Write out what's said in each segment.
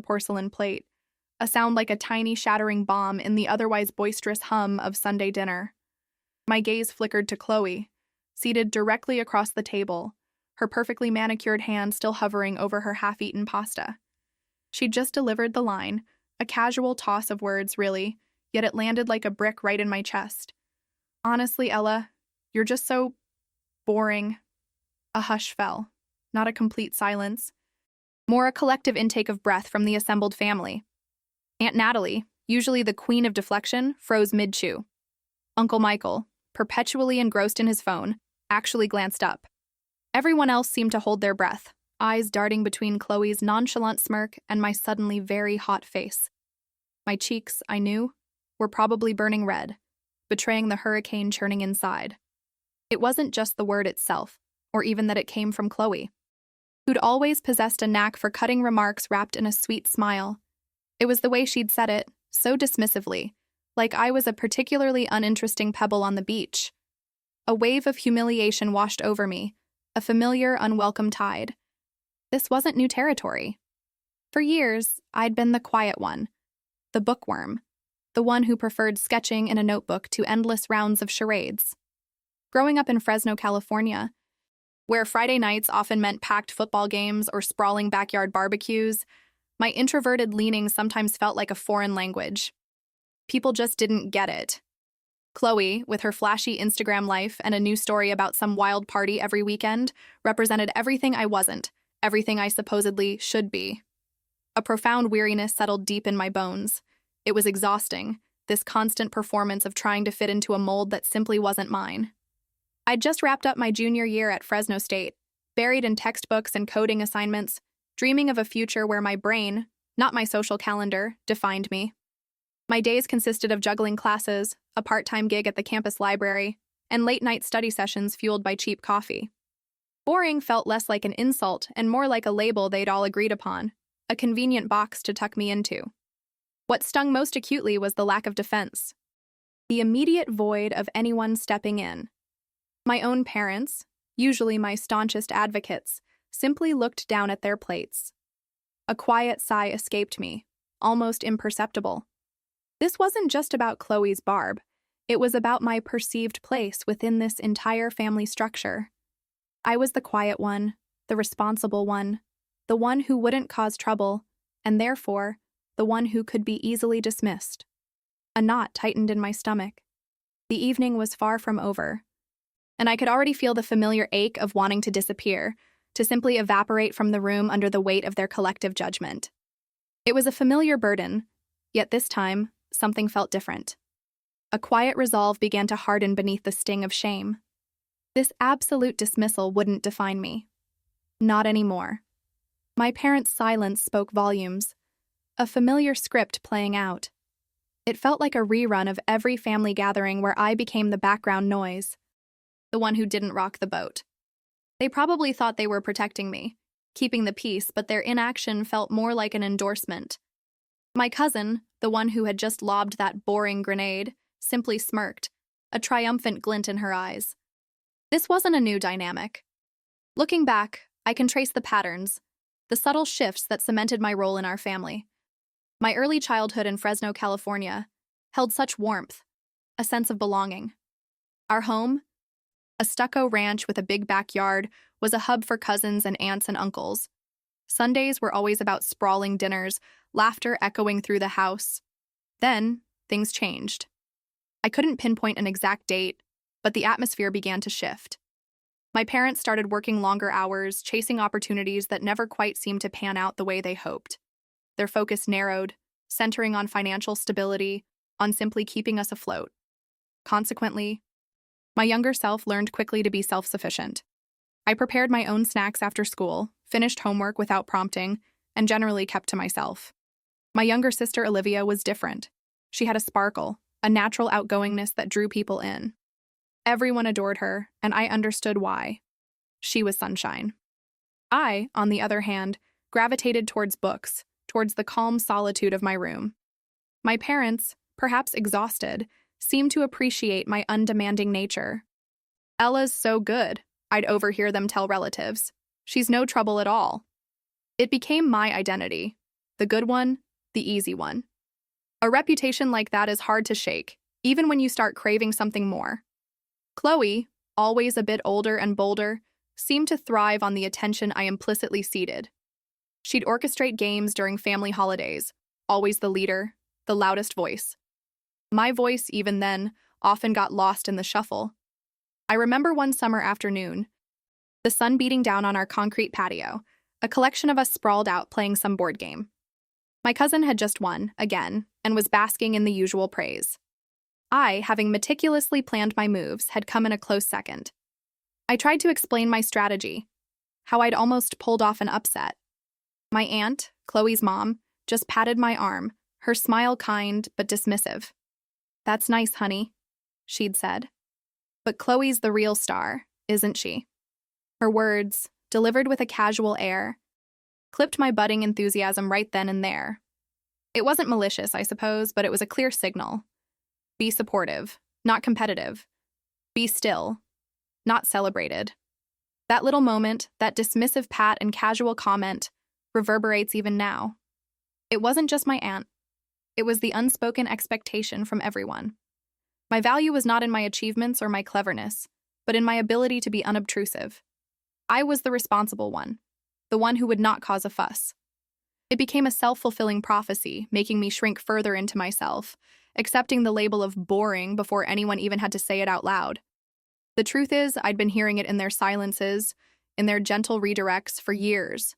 porcelain plate, a sound like a tiny shattering bomb in the otherwise boisterous hum of Sunday dinner. My gaze flickered to Chloe, seated directly across the table, her perfectly manicured hand still hovering over her half-eaten pasta. She'd just delivered the line, a casual toss of words, really, yet it landed like a brick right in my chest. Honestly, Ella, you're just so boring. A hush fell, not a complete silence, more a collective intake of breath from the assembled family. Aunt Natalie, usually the queen of deflection, froze mid-chew. Uncle Michael, perpetually engrossed in his phone, actually glanced up. Everyone else seemed to hold their breath, eyes darting between Chloe's nonchalant smirk and my suddenly very hot face. My cheeks, I knew, were probably burning red, betraying the hurricane churning inside. It wasn't just the word itself, or even that it came from Chloe, who'd always possessed a knack for cutting remarks wrapped in a sweet smile. It was the way she'd said it, so dismissively, like I was a particularly uninteresting pebble on the beach. A wave of humiliation washed over me, a familiar, unwelcome tide. This wasn't new territory. For years, I'd been the quiet one, the bookworm, the one who preferred sketching in a notebook to endless rounds of charades. Growing up in Fresno, California, where Friday nights often meant packed football games or sprawling backyard barbecues, my introverted leanings sometimes felt like a foreign language. People just didn't get it. Chloe, with her flashy Instagram life and a new story about some wild party every weekend, represented everything I wasn't, everything I supposedly should be. A profound weariness settled deep in my bones. It was exhausting, this constant performance of trying to fit into a mold that simply wasn't mine. I'd just wrapped up my junior year at Fresno State, buried in textbooks and coding assignments, dreaming of a future where my brain, not my social calendar, defined me. My days consisted of juggling classes, a part-time gig at the campus library, and late-night study sessions fueled by cheap coffee. Boring felt less like an insult and more like a label they'd all agreed upon, a convenient box to tuck me into. What stung most acutely was the lack of defense, the immediate void of anyone stepping in. My own parents, usually my staunchest advocates, simply looked down at their plates. A quiet sigh escaped me, almost imperceptible. This wasn't just about Chloe's Barb. It was about my perceived place within this entire family structure. I was the quiet one, the responsible one, the one who wouldn't cause trouble, and therefore, the one who could be easily dismissed. A knot tightened in my stomach. The evening was far from over, and I could already feel the familiar ache of wanting to disappear, to simply evaporate from the room under the weight of their collective judgment. It was a familiar burden, yet this time, something felt different. A quiet resolve began to harden beneath the sting of shame. This absolute dismissal wouldn't define me. Not anymore. My parents' silence spoke volumes, a familiar script playing out. It felt like a rerun of every family gathering where I became the background noise, the one who didn't rock the boat. They probably thought they were protecting me, keeping the peace, but their inaction felt more like an endorsement. My cousin, the one who had just lobbed that boring grenade, simply smirked, a triumphant glint in her eyes. This wasn't a new dynamic. Looking back, I can trace the patterns, the subtle shifts that cemented my role in our family. My early childhood in Fresno, California, held such warmth, a sense of belonging. Our home, a stucco ranch with a big backyard, was a hub for cousins and aunts and uncles. Sundays were always about sprawling dinners, laughter echoing through the house. Then, things changed. I couldn't pinpoint an exact date, but the atmosphere began to shift. My parents started working longer hours, chasing opportunities that never quite seemed to pan out the way they hoped. Their focus narrowed, centering on financial stability, on simply keeping us afloat. Consequently, my younger self learned quickly to be self-sufficient. I prepared my own snacks after school, finished homework without prompting, and generally kept to myself. My younger sister Olivia was different. She had a sparkle, a natural outgoingness that drew people in. Everyone adored her, and I understood why. She was sunshine. I, on the other hand, gravitated towards books, towards the calm solitude of my room. My parents, perhaps exhausted, seemed to appreciate my undemanding nature. "Ella's so good," I'd overhear them tell relatives. "She's no trouble at all." It became my identity, The good one, the easy one. A reputation like that is hard to shake, even when you start craving something more. Chloe, always a bit older and bolder, seemed to thrive on the attention I implicitly ceded. She'd orchestrate games during family holidays, always the leader, the loudest voice. My voice, even then, often got lost in the shuffle. I remember one summer afternoon, the sun beating down on our concrete patio, a collection of us sprawled out playing some board game. My cousin had just won, again, and was basking in the usual praise. I, having meticulously planned my moves, had come in a close second. I tried to explain my strategy, how I'd almost pulled off an upset. My aunt, Chloe's mom, just patted my arm, her smile kind but dismissive. "That's nice, honey," she'd said. "But Chloe's the real star, isn't she?" Her words, delivered with a casual air, clipped my budding enthusiasm right then and there. It wasn't malicious, I suppose, but it was a clear signal. Be supportive, not competitive. Be still, not celebrated. That little moment, that dismissive pat and casual comment, reverberates even now. It wasn't just my aunt. It was the unspoken expectation from everyone. My value was not in my achievements or my cleverness, but in my ability to be unobtrusive. I was the responsible one, the one who would not cause a fuss. It became a self-fulfilling prophecy, making me shrink further into myself, accepting the label of boring before anyone even had to say it out loud. The truth is, I'd been hearing it in their silences, in their gentle redirects for years.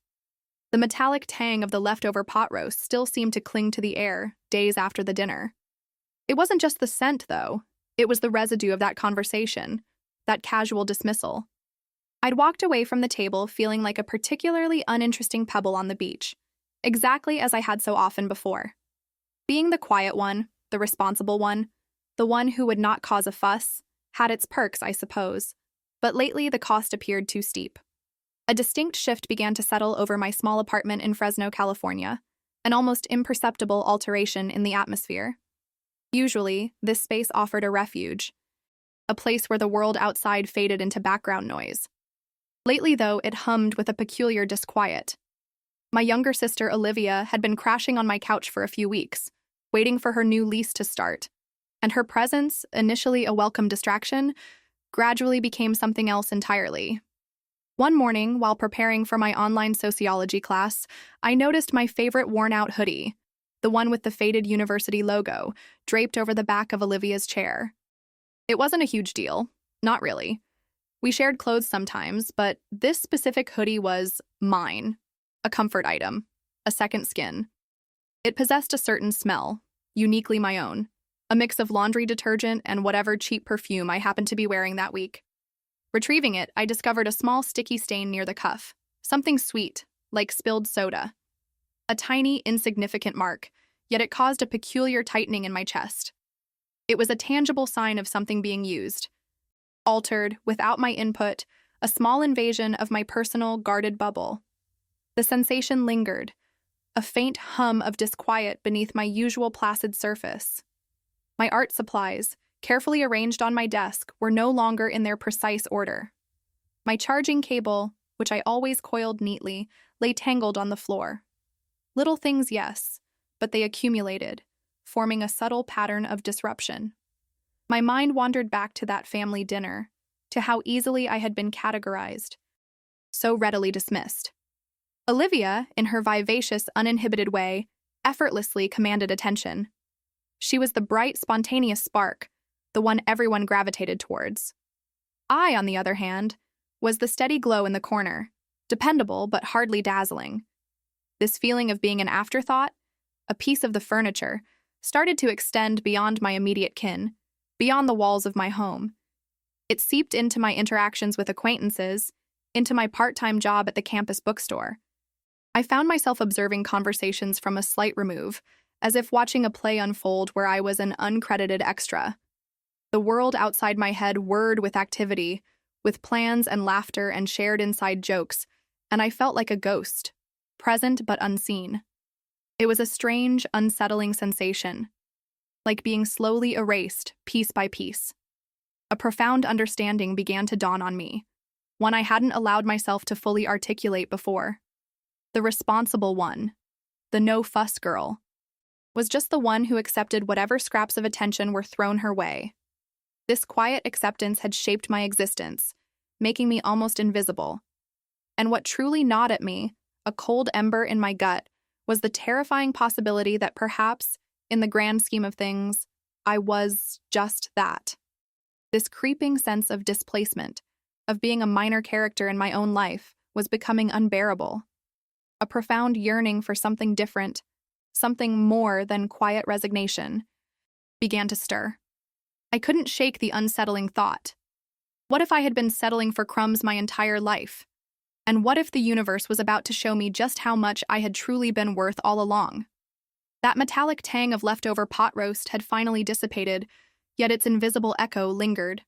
The metallic tang of the leftover pot roast still seemed to cling to the air days after the dinner. It wasn't just the scent, though. It was the residue of that conversation, that casual dismissal. I'd walked away from the table feeling like a particularly uninteresting pebble on the beach, exactly as I had so often before. Being the quiet one, the responsible one, the one who would not cause a fuss, had its perks, I suppose, but lately the cost appeared too steep. A distinct shift began to settle over my small apartment in Fresno, California, an almost imperceptible alteration in the atmosphere. Usually, this space offered a refuge, a place where the world outside faded into background noise. Lately, though, it hummed with a peculiar disquiet. My younger sister, Olivia, had been crashing on my couch for a few weeks, waiting for her new lease to start, and her presence, initially a welcome distraction, gradually became something else entirely. One morning, while preparing for my online sociology class, I noticed my favorite worn-out hoodie, the one with the faded university logo, draped over the back of Olivia's chair. It wasn't a huge deal, not really. We shared clothes sometimes, but this specific hoodie was mine, a comfort item, a second skin. It possessed a certain smell, uniquely my own, a mix of laundry detergent and whatever cheap perfume I happened to be wearing that week. Retrieving it, I discovered a small sticky stain near the cuff, something sweet, like spilled soda. A tiny, insignificant mark, yet it caused a peculiar tightening in my chest. It was a tangible sign of something being used. Altered, without my input, a small invasion of my personal, guarded bubble. The sensation lingered, a faint hum of disquiet beneath my usual placid surface. My art supplies, carefully arranged on my desk, were no longer in their precise order. My charging cable, which I always coiled neatly, lay tangled on the floor. Little things, yes, but they accumulated, forming a subtle pattern of disruption. My mind wandered back to that family dinner, to how easily I had been categorized, so readily dismissed. Olivia, in her vivacious, uninhibited way, effortlessly commanded attention. She was the bright, spontaneous spark, the one everyone gravitated towards. I, on the other hand, was the steady glow in the corner, dependable but hardly dazzling. This feeling of being an afterthought, a piece of the furniture, started to extend beyond my immediate kin, beyond the walls of my home. It seeped into my interactions with acquaintances, into my part-time job at the campus bookstore. I found myself observing conversations from a slight remove, as if watching a play unfold where I was an uncredited extra. The world outside my head whirred with activity, with plans and laughter and shared inside jokes, and I felt like a ghost, present but unseen. It was a strange, unsettling sensation, like being slowly erased, piece by piece. A profound understanding began to dawn on me, one I hadn't allowed myself to fully articulate before. The responsible one, the no-fuss girl, was just the one who accepted whatever scraps of attention were thrown her way. This quiet acceptance had shaped my existence, making me almost invisible. And what truly gnawed at me, a cold ember in my gut, was the terrifying possibility that perhaps, in the grand scheme of things, I was just that. This creeping sense of displacement, of being a minor character in my own life, was becoming unbearable. A profound yearning for something different, something more than quiet resignation, began to stir. I couldn't shake the unsettling thought. What if I had been settling for crumbs my entire life? And what if the universe was about to show me just how much I had truly been worth all along? That metallic tang of leftover pot roast had finally dissipated, yet its invisible echo lingered.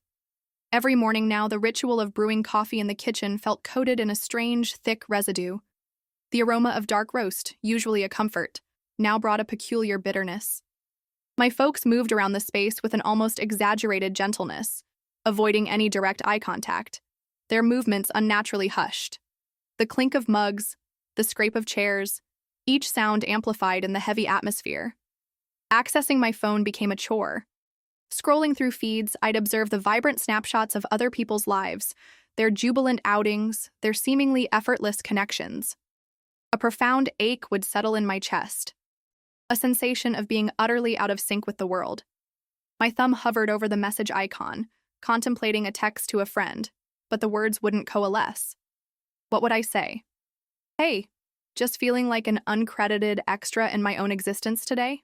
Every morning now, the ritual of brewing coffee in the kitchen felt coated in a strange, thick residue. The aroma of dark roast, usually a comfort, now brought a peculiar bitterness. My folks moved around the space with an almost exaggerated gentleness, avoiding any direct eye contact, their movements unnaturally hushed. The clink of mugs, the scrape of chairs, each sound amplified in the heavy atmosphere. Accessing my phone became a chore. Scrolling through feeds, I'd observe the vibrant snapshots of other people's lives, their jubilant outings, their seemingly effortless connections. A profound ache would settle in my chest, a sensation of being utterly out of sync with the world. My thumb hovered over the message icon, contemplating a text to a friend, but the words wouldn't coalesce. What would I say? Hey, just feeling like an uncredited extra in my own existence today?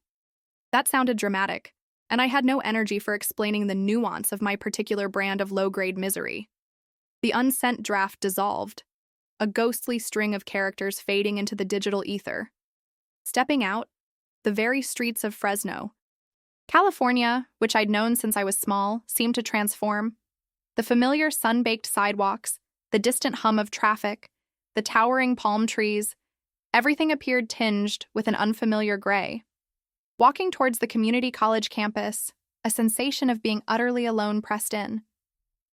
That sounded dramatic, and I had no energy for explaining the nuance of my particular brand of low-grade misery. The unsent draft dissolved, a ghostly string of characters fading into the digital ether. Stepping out, the very streets of Fresno, California, which I'd known since I was small, seemed to transform. The familiar sun-baked sidewalks, the distant hum of traffic, the towering palm trees, everything appeared tinged with an unfamiliar gray. Walking towards the community college campus, a sensation of being utterly alone pressed in.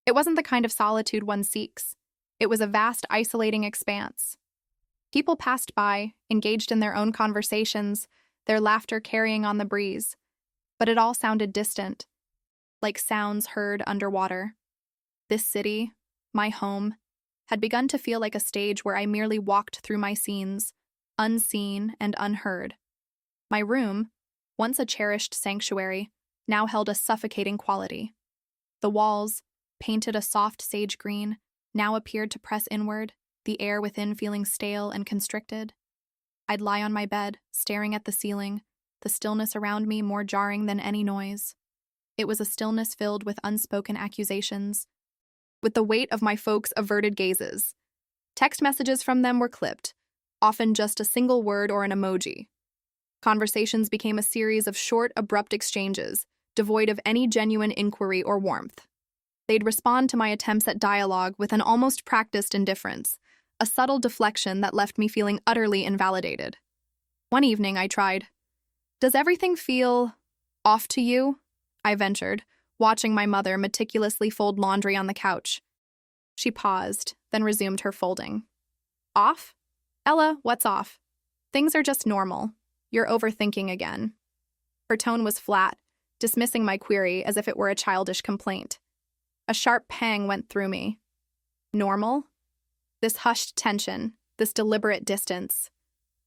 It wasn't the kind of solitude one seeks. It was a vast, isolating expanse. People passed by, engaged in their own conversations, their laughter carrying on the breeze. But it all sounded distant, like sounds heard underwater. This city, my home, had begun to feel like a stage where I merely walked through my scenes, unseen and unheard. My room, once a cherished sanctuary, now held a suffocating quality. The walls, painted a soft sage green, now appeared to press inward, the air within feeling stale and constricted. I'd lie on my bed, staring at the ceiling, the stillness around me more jarring than any noise. It was a stillness filled with unspoken accusations, with the weight of my folks' averted gazes. Text messages from them were clipped, often just a single word or an emoji. Conversations became a series of short, abrupt exchanges, devoid of any genuine inquiry or warmth. They'd respond to my attempts at dialogue with an almost practiced indifference, a subtle deflection that left me feeling utterly invalidated. One evening I tried, "Does everything feel off to you?" I ventured, watching my mother meticulously fold laundry on the couch. She paused, then resumed her folding. "Off? Ella, what's off? Things are just normal. You're overthinking again." Her tone was flat, dismissing my query as if it were a childish complaint. A sharp pang went through me. Normal? This hushed tension, this deliberate distance.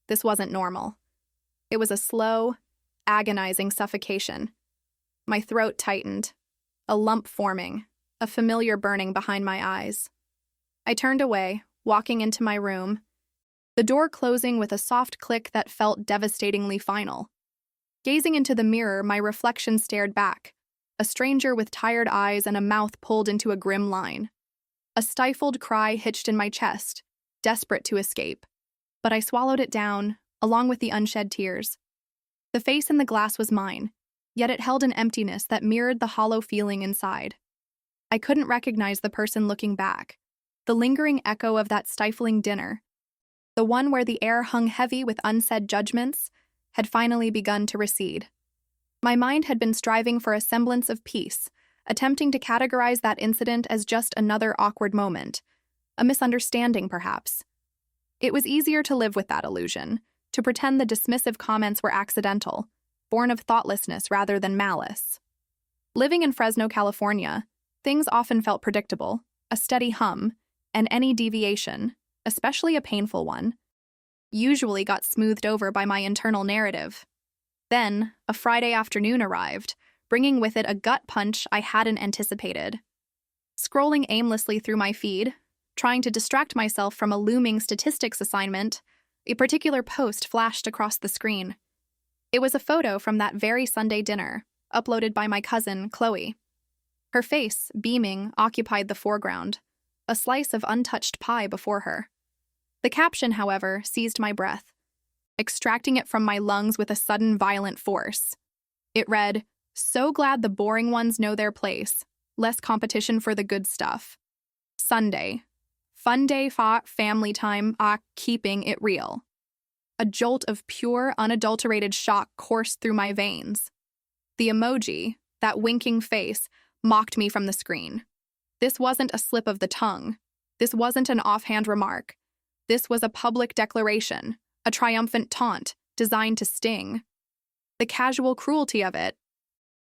This wasn't normal. It was a slow, agonizing suffocation. My throat tightened, a lump forming, a familiar burning behind my eyes. I turned away, walking into my room, the door closing with a soft click that felt devastatingly final. Gazing into the mirror, my reflection stared back, a stranger with tired eyes and a mouth pulled into a grim line. A stifled cry hitched in my chest, desperate to escape. But I swallowed it down, along with the unshed tears. The face in the glass was mine, yet it held an emptiness that mirrored the hollow feeling inside. I couldn't recognize the person looking back, the lingering echo of that stifling dinner, the one where the air hung heavy with unsaid judgments, had finally begun to recede. My mind had been striving for a semblance of peace, attempting to categorize that incident as just another awkward moment, a misunderstanding perhaps. It was easier to live with that illusion, to pretend the dismissive comments were accidental, born of thoughtlessness rather than malice. Living in Fresno, California, things often felt predictable, a steady hum, and any deviation, especially a painful one, usually got smoothed over by my internal narrative. Then, a Friday afternoon arrived, bringing with it a gut punch I hadn't anticipated. Scrolling aimlessly through my feed, trying to distract myself from a looming statistics assignment, a particular post flashed across the screen. It was a photo from that very Sunday dinner, uploaded by my cousin, Chloe. Her face, beaming, occupied the foreground, a slice of untouched pie before her. The caption, however, seized my breath, extracting it from my lungs with a sudden violent force. It read, "So glad the boring ones know their place. Less competition for the good stuff. Sunday. Fun day, family time, keeping it real." A jolt of pure, unadulterated shock coursed through my veins. The emoji, that winking face, mocked me from the screen. This wasn't a slip of the tongue. This wasn't an offhand remark. This was a public declaration, a triumphant taunt designed to sting. The casual cruelty of it,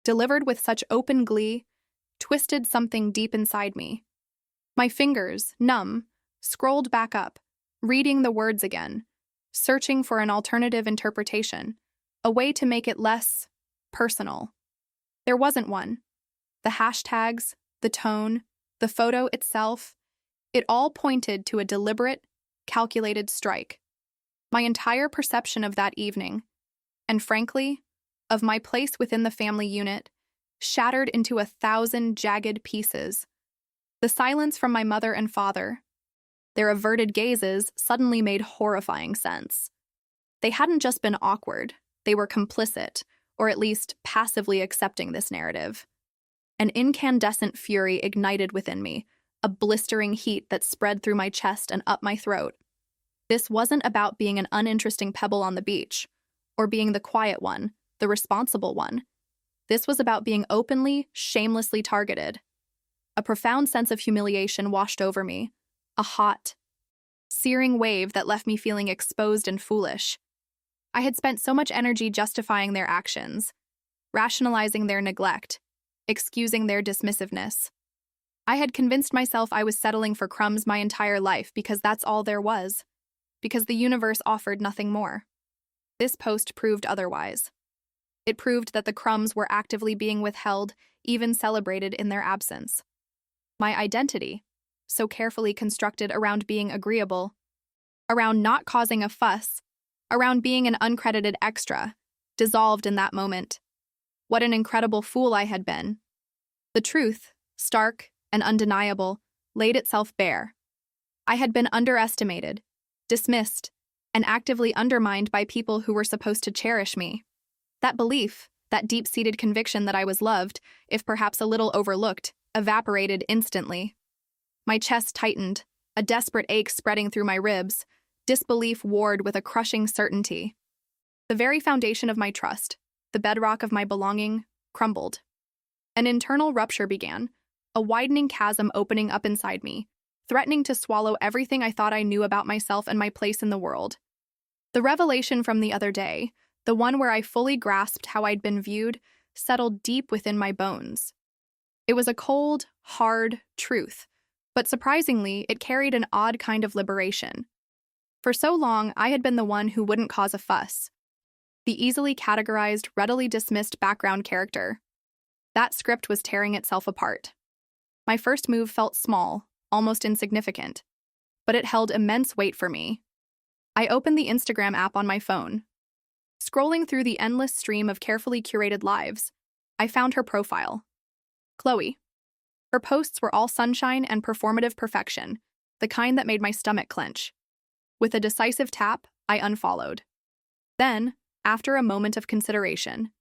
delivered with such open glee, twisted something deep inside me. My fingers, numb, scrolled back up, reading the words again, searching for an alternative interpretation, a way to make it less personal. There wasn't one. The hashtags, the tone, the photo itself, it all pointed to a deliberate, calculated strike. My entire perception of that evening, and frankly, of my place within the family unit, shattered into 1,000 jagged pieces. The silence from my mother and father, their averted gazes, suddenly made horrifying sense. They hadn't just been awkward, they were complicit, or at least passively accepting this narrative. An incandescent fury ignited within me, a blistering heat that spread through my chest and up my throat. This wasn't about being an uninteresting pebble on the beach, or being the quiet one, the responsible one. This was about being openly, shamelessly targeted. A profound sense of humiliation washed over me, a hot, searing wave that left me feeling exposed and foolish. I had spent so much energy justifying their actions, rationalizing their neglect, excusing their dismissiveness. I had convinced myself I was settling for crumbs my entire life because that's all there was, because the universe offered nothing more. This post proved otherwise. It proved that the crumbs were actively being withheld, even celebrated in their absence. My identity, so carefully constructed around being agreeable, around not causing a fuss, around being an uncredited extra, dissolved in that moment. What an incredible fool I had been. The truth, stark and undeniable, laid itself bare. I had been underestimated, dismissed, and actively undermined by people who were supposed to cherish me. That belief, that deep-seated conviction that I was loved, if perhaps a little overlooked, evaporated instantly. My chest tightened, a desperate ache spreading through my ribs, disbelief warred with a crushing certainty. The very foundation of my trust, the bedrock of my belonging, crumbled. An internal rupture began, a widening chasm opening up inside me, threatening to swallow everything I thought I knew about myself and my place in the world. The revelation from the other day, the one where I fully grasped how I'd been viewed, settled deep within my bones. It was a cold, hard truth, but surprisingly, it carried an odd kind of liberation. For so long, I had been the one who wouldn't cause a fuss. The easily categorized, readily dismissed background character. That script was tearing itself apart. My first move felt small, almost insignificant, but it held immense weight for me. I opened the Instagram app on my phone. Scrolling through the endless stream of carefully curated lives, I found her profile. Chloe. Her posts were all sunshine and performative perfection, the kind that made my stomach clench. With a decisive tap, I unfollowed. Then, after a moment of consideration,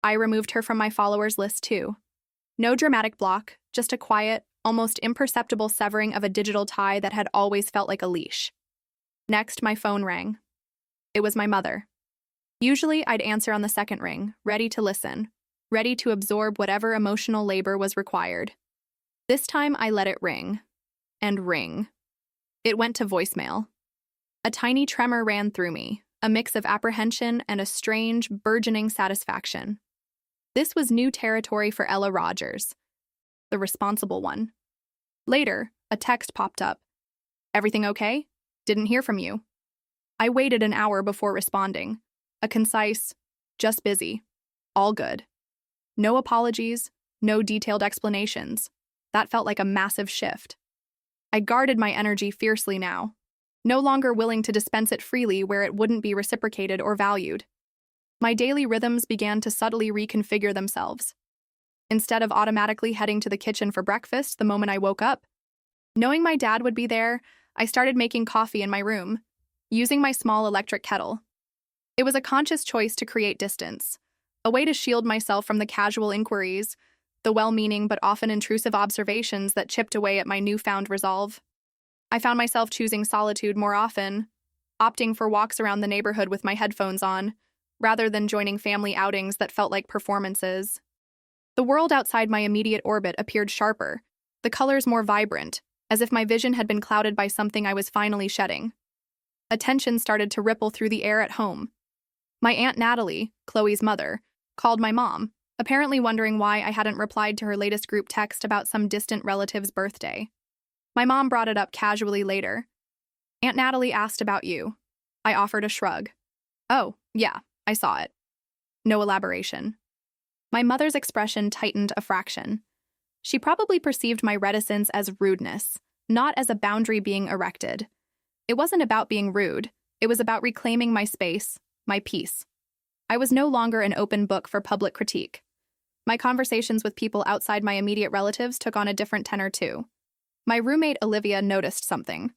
I removed her from my followers list too. No dramatic block, just a quiet, almost imperceptible severing of a digital tie that had always felt like a leash. Next, my phone rang. It was my mother. Usually, I'd answer on the second ring, ready to listen, ready to absorb whatever emotional labor was required. This time, I let it ring. And ring. It went to voicemail. A tiny tremor ran through me, a mix of apprehension and a strange, burgeoning satisfaction. This was new territory for Ella Rogers, the responsible one. Later, a text popped up. "Everything okay? Didn't hear from you." I waited an hour before responding. A concise, "Just busy. All good." No apologies, no detailed explanations. That felt like a massive shift. I guarded my energy fiercely now, no longer willing to dispense it freely where it wouldn't be reciprocated or valued. My daily rhythms began to subtly reconfigure themselves. Instead of automatically heading to the kitchen for breakfast the moment I woke up, knowing my dad would be there, I started making coffee in my room, using my small electric kettle. It was a conscious choice to create distance, a way to shield myself from the casual inquiries, the well-meaning but often intrusive observations that chipped away at my newfound resolve. I found myself choosing solitude more often, opting for walks around the neighborhood with my headphones on, rather than joining family outings that felt like performances. The world outside my immediate orbit appeared sharper, the colors more vibrant, as if my vision had been clouded by something I was finally shedding. A tension started to ripple through the air at home. My Aunt Natalie, Chloe's mother, called my mom, apparently wondering why I hadn't replied to her latest group text about some distant relative's birthday. My mom brought it up casually later. "Aunt Natalie asked about you." I offered a shrug. "Oh, yeah, I saw it." No elaboration. My mother's expression tightened a fraction. She probably perceived my reticence as rudeness, not as a boundary being erected. It wasn't about being rude. It was about reclaiming my space, my peace. I was no longer an open book for public critique. My conversations with people outside my immediate relatives took on a different tenor too. My roommate Olivia noticed something.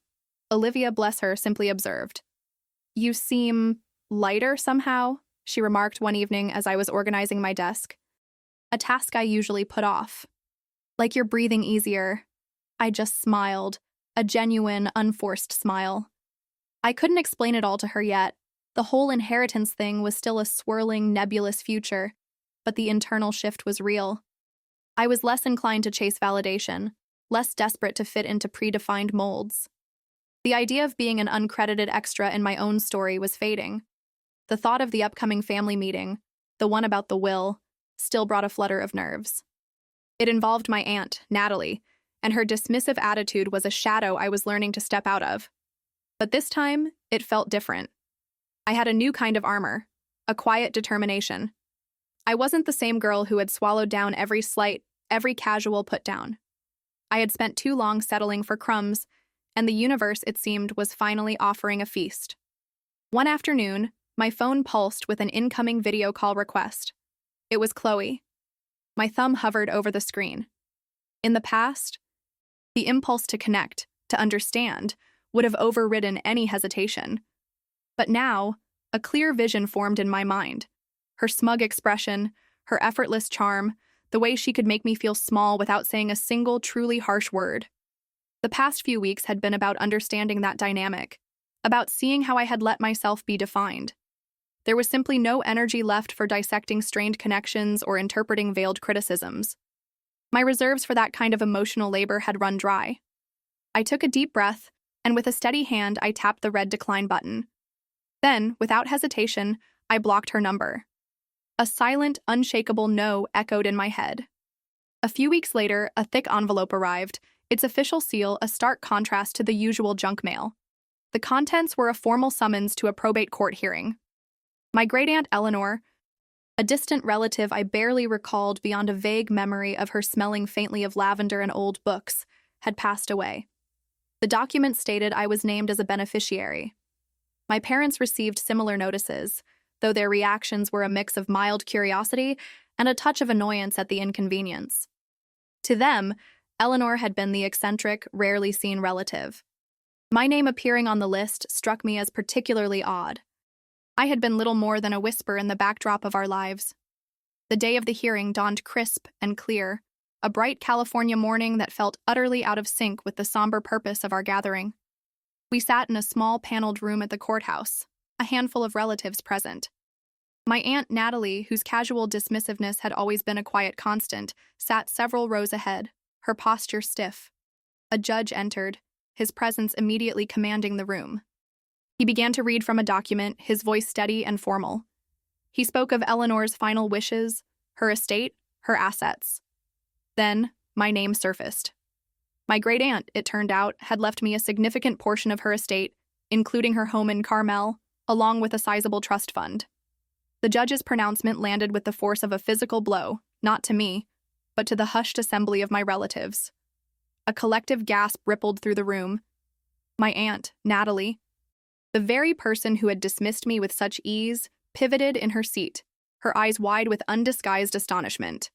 Olivia, bless her, simply observed. "You seem lighter somehow," she remarked one evening as I was organizing my desk. A task I usually put off. "Like you're breathing easier." I just smiled, a genuine, unforced smile. I couldn't explain it all to her yet. The whole inheritance thing was still a swirling, nebulous future, but the internal shift was real. I was less inclined to chase validation, less desperate to fit into predefined molds. The idea of being an uncredited extra in my own story was fading. The thought of the upcoming family meeting, the one about the will, still brought a flutter of nerves. It involved my aunt, Natalie, and her dismissive attitude was a shadow I was learning to step out of. But this time, it felt different. I had a new kind of armor, a quiet determination. I wasn't the same girl who had swallowed down every slight, every casual put-down. I had spent too long settling for crumbs, and the universe, it seemed, was finally offering a feast. One afternoon, my phone pulsed with an incoming video call request. It was Chloe. My thumb hovered over the screen. In the past, the impulse to connect, to understand, would have overridden any hesitation. But now, a clear vision formed in my mind. Her smug expression, her effortless charm, the way she could make me feel small without saying a single truly harsh word. The past few weeks had been about understanding that dynamic, about seeing how I had let myself be defined. There was simply no energy left for dissecting strained connections or interpreting veiled criticisms. My reserves for that kind of emotional labor had run dry. I took a deep breath, and with a steady hand, I tapped the red decline button. Then, without hesitation, I blocked her number. A silent, unshakable no echoed in my head. A few weeks later, a thick envelope arrived, its official seal a stark contrast to the usual junk mail. The contents were a formal summons to a probate court hearing. My great-aunt Eleanor, a distant relative I barely recalled beyond a vague memory of her smelling faintly of lavender and old books, had passed away. The document stated I was named as a beneficiary. My parents received similar notices, though their reactions were a mix of mild curiosity and a touch of annoyance at the inconvenience. To them, Eleanor had been the eccentric, rarely seen relative. My name appearing on the list struck me as particularly odd. I had been little more than a whisper in the backdrop of our lives. The day of the hearing dawned crisp and clear, a bright California morning that felt utterly out of sync with the somber purpose of our gathering. We sat in a small paneled room at the courthouse, a handful of relatives present. My Aunt Natalie, whose casual dismissiveness had always been a quiet constant, sat several rows ahead, her posture stiff. A judge entered, his presence immediately commanding the room. He began to read from a document, his voice steady and formal. He spoke of Eleanor's final wishes, her estate, her assets. Then, my name surfaced. My great-aunt, it turned out, had left me a significant portion of her estate, including her home in Carmel, along with a sizable trust fund. The judge's pronouncement landed with the force of a physical blow, not to me, but to the hushed assembly of my relatives. A collective gasp rippled through the room. My aunt, Natalie, the very person who had dismissed me with such ease, pivoted in her seat, her eyes wide with undisguised astonishment.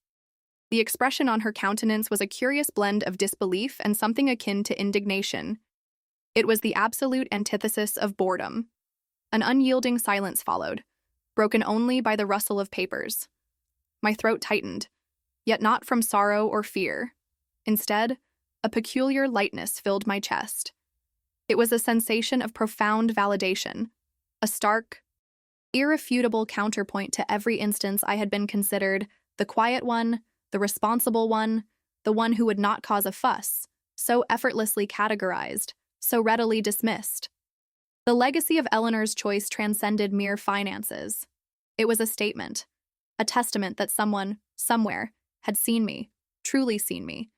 The expression on her countenance was a curious blend of disbelief and something akin to indignation. It was the absolute antithesis of boredom. An unyielding silence followed, broken only by the rustle of papers. My throat tightened, yet not from sorrow or fear. Instead, a peculiar lightness filled my chest. It was a sensation of profound validation, a stark, irrefutable counterpoint to every instance I had been considered the quiet one, the responsible one, the one who would not cause a fuss, so effortlessly categorized, so readily dismissed. The legacy of Eleanor's choice transcended mere finances. It was a statement, a testament that someone, somewhere, had seen me, truly seen me,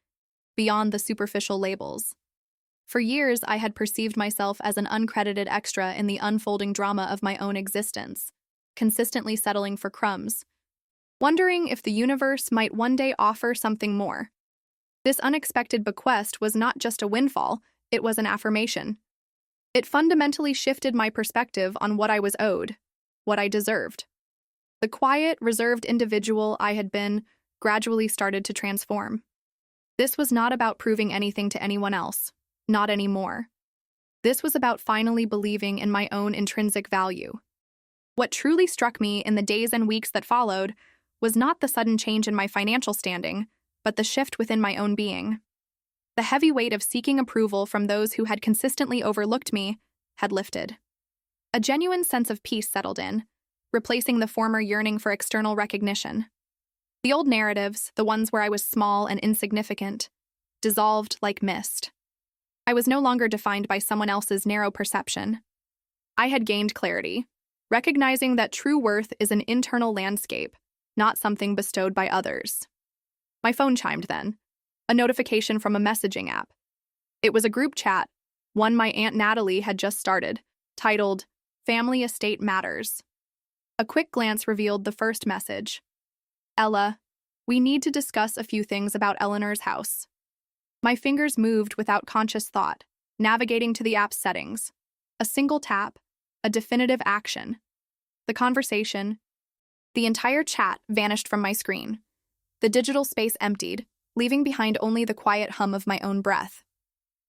beyond the superficial labels. For years, I had perceived myself as an uncredited extra in the unfolding drama of my own existence, consistently settling for crumbs, wondering if the universe might one day offer something more. This unexpected bequest was not just a windfall, it was an affirmation. It fundamentally shifted my perspective on what I was owed, what I deserved. The quiet, reserved individual I had been gradually started to transform. This was not about proving anything to anyone else, not anymore. This was about finally believing in my own intrinsic value. What truly struck me in the days and weeks that followed was not the sudden change in my financial standing, but the shift within my own being. The heavy weight of seeking approval from those who had consistently overlooked me had lifted. A genuine sense of peace settled in, replacing the former yearning for external recognition. The old narratives, the ones where I was small and insignificant, dissolved like mist. I was no longer defined by someone else's narrow perception. I had gained clarity, recognizing that true worth is an internal landscape, not something bestowed by others. My phone chimed then, a notification from a messaging app. It was a group chat, one my Aunt Natalie had just started, titled, Family Estate Matters. A quick glance revealed the first message. Ella, we need to discuss a few things about Eleanor's house. My fingers moved without conscious thought, navigating to the app's settings. A single tap, a definitive action. The conversation, the entire chat vanished from my screen. The digital space emptied, leaving behind only the quiet hum of my own breath.